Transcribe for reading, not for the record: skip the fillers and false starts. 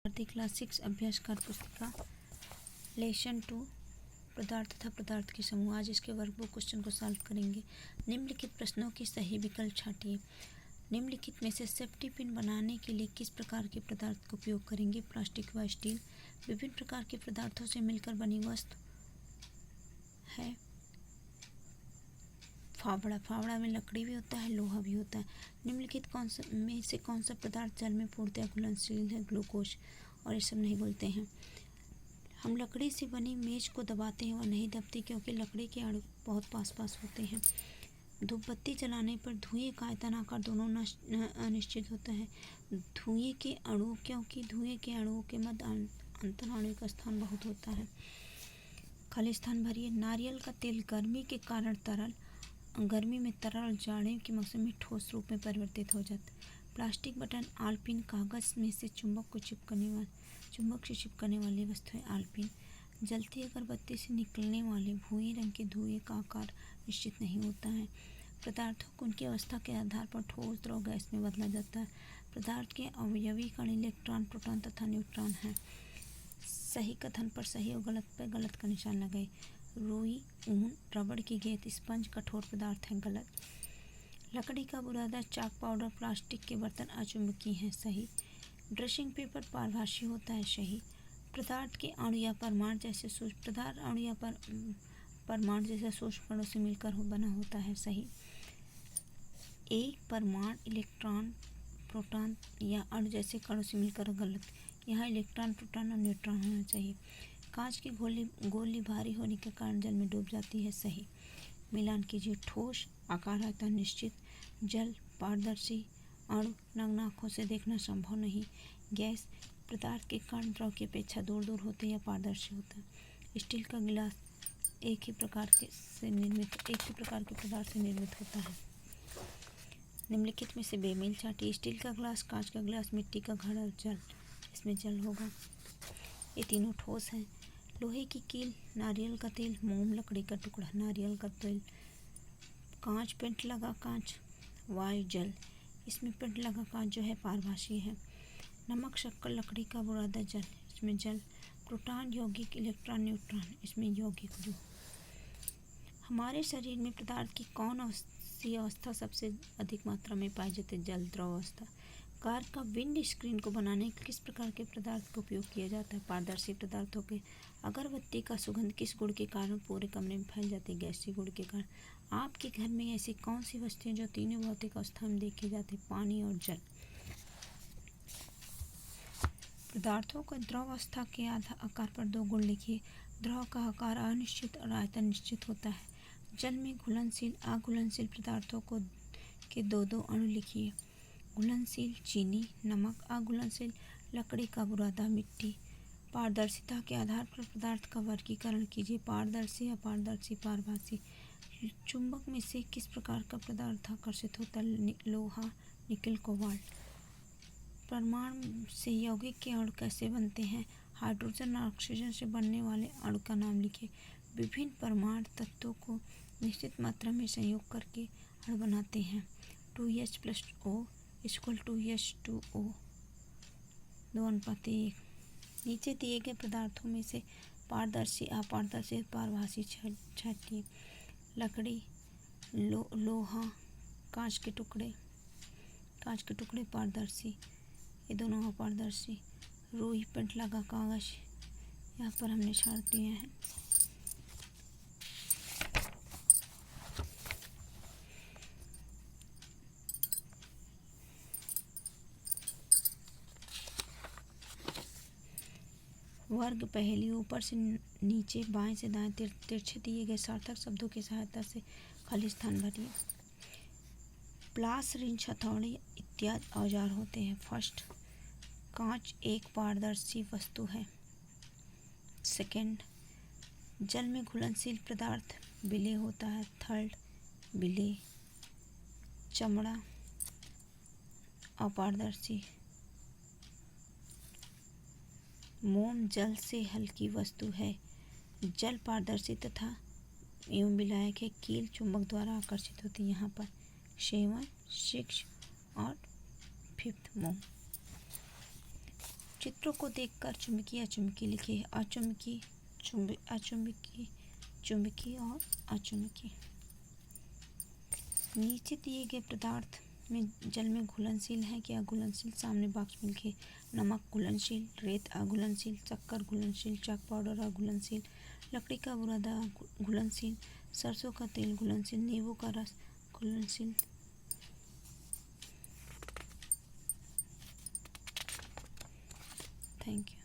Class 6 अभ्यासकार पुस्तिका lesson 2 पदार्थ तथा पदार्थ के समूह। आज इसके वर्कबुक क्वेश्चन को सॉल्व करेंगे। निम्नलिखित प्रश्नों के सही विकल्प छांटिए। निम्नलिखित में से सेफ्टी पिन बनाने के लिए किस प्रकार के पदार्थ का उपयोग करेंगे? प्लास्टिक व स्टील। विभिन्न प्रकार के पदार्थों से मिलकर बनी वस्तु है फावड़ा। फावड़ा में लकड़ी भी होता है, लोहा भी होता है। निम्नलिखित कौन सा पदार्थ जल में पूर्णतः घुलनशील है? ग्लूकोज। और ये सब नहीं बोलते हैं। हम लकड़ी से बनी मेज को दबाते हैं, वह नहीं दबती क्योंकि लकड़ी के अणु बहुत पास होते हैं। धूपबत्ती जलाने पर धुएं का आयतन आकार दोनों अनिश्चित होता है। धुएं के अणु क्योंकि धुएं के अणुओं के मध्य अंतराणु का स्थान बहुत होता है। खाली स्थान भरिए। नारियल का तेल गर्मी में तरल, जाड़े के मौसम में ठोस रूप में परिवर्तित हो जाता है। प्लास्टिक बटन आलपिन। कागज में से चुंबक से चिपकने वाली वस्तु है आलपिन। जलती अगरबत्ती से निकलने वाले भूरे रंग के धुएं का आकार निश्चित नहीं होता है। पदार्थों को उनकी अवस्था के आधार पर ठोस, द्रव, गैस में बदला जाता है। पदार्थ के अवयवी कण इलेक्ट्रॉन, प्रोटॉन तथा न्यूट्रॉन हैं। सही कथन पर सही और गलत पर गलत का निशान लगाए। रुई, ऊन, रबड़ की गेंद, स्पंज कठोर पदार्थ है, गलत। लकड़ी का बुरादा, चाक, पाउडर, प्लास्टिक के बर्तन अचुंबकीय हैं, सही। ड्रेसिंग पेपर पारभासी होता है, सही। पदार्थ के अणु या परमाणु जैसे सूक्ष्म कणों से मिलकर बना होता है, सही। एक परमाणु इलेक्ट्रॉन, प्रोटॉन या अणु जैसे कणों से मिलकर, गलत। यहाँ इलेक्ट्रॉन, प्रोटॉन और न्यूट्रॉन होना चाहिए। कांच की गोली भारी होने के कारण जल में डूब जाती है, सही। मिलान कीजिए। ठोस, आकार आयतन निश्चित। जल, पारदर्शी। अणु, नग्न आँखों से देखना संभव नहीं। गैस, पदार्थ के कण द्रव की अपेक्षा दूर होते या पारदर्शी होता है। स्टील का गिलास एक ही प्रकार के पदार्थ से निर्मित होता है। निम्नलिखित में से बेमेल छांटिए। स्टील का गिलास, कांच का गिलास, मिट्टी का घड़ा, जल। इसमें जल होगा। ये तीनों ठोस हैं। लोहे की कील, नारियल का तेल, मोम, लकड़ी का टुकड़ा, नारियल का तेल। कांच, पेंट लगा कांच, वायु, जल। इसमें पेंट लगा कांच जो है पारभासी है। नमक, शक्कर, लकड़ी का बुरादा, जल। इसमें जल। प्रोटॉन, यौगिक, इलेक्ट्रॉन, न्यूट्रॉन। इसमें यौगिक जो। हमारे शरीर में पदार्थ की कौन सी अवस्था सबसे अधिक मात्रा में पाई जाती है? जल, द्रव अवस्था। कार का विंड स्क्रीन को बनाने के किस प्रकार के पदार्थ का उपयोग किया जाता है? पारदर्शी पदार्थों के। अगरबत्ती का सुगंध किस गुण के कारण पूरे कमरे में फैल जाती है? गैसीय गुण के कारण। आपके घर में ऐसी कौन सी वस्तुएं जो तीनों भौतिक अवस्था में देखी जाती है? पानी और जल। पदार्थों को द्रव अवस्था के आकार पर दो गुण लिखिए। द्रव का आकार अनिश्चित और आयतन निश्चित होता है। जल में घुलनशील, अघुलनशील पदार्थों को के दो अणु लिखिए। घुलनशील, चीनी, नमक। अघुलनशील, लकड़ी का बुरादा, मिट्टी। पारदर्शिता के आधार पर पदार्थ का वर्गीकरण कीजिए। पारदर्शी, अपारदर्शी, पारभासी। चुंबक में से किस प्रकार का पदार्थ आकर्षित होता है? लोहा, निकेल, कोबाल्ट। परमाणु से यौगिक के अणु कैसे बनते हैं? हाइड्रोजन और ऑक्सीजन से बनने वाले अणु का नाम लिखिए। विभिन्न परमाणु तत्वों को निश्चित मात्रा में संयोग करके अणु बनाते हैं। 2H + O = 2H2O 2:1। नीचे दिए गए पदार्थों में से पारदर्शी, अपारदर्शी, पारभासी छांटिए। लकड़ी, लोहा, कांच के टुकड़े पारदर्शी, ये दोनों अपारदर्शी। रुई, पेंट लगा कागज, यहाँ पर हमने छांट दिए हैं। वर्ग पहेली। ऊपर से नीचे, बाएं से दाएं तिरछे दिए गए सार्थक शब्दों की सहायता से खाली स्थान भरिए। प्लास, रिंच, हथौड़ी इत्यादि औजार होते हैं। फर्स्ट, कांच एक पारदर्शी वस्तु है। सेकंड, जल में घुलनशील पदार्थ विलेय होता है। थर्ड, विलेय। चमड़ा अपारदर्शी। मोम जल से हल्की वस्तु है। जल पारदर्शी तथा एवं विलायक है। कील चुंबक द्वारा आकर्षित होती है। यहाँ पर 7, 6 और 5 मोम। चित्रों को देखकर चुंबकीय अचुंबकी लिखिए। अचुंबकी, अचुंबकी, चुंबकीय और अचुंबकीय। नीचे दिए गए पदार्थ में जल में घुलनशील है क्या अघुलनशील? सामने बॉक्स में लिखिए। नमक घुलनशील, रेत अघुलनशील, शक्कर घुलनशील, चाक पाउडर अघुलनशील, लकड़ी का बुरादा घुलनशील, सरसों का तेल घुलनशील, नींबू का रस घुलनशील। Thank you.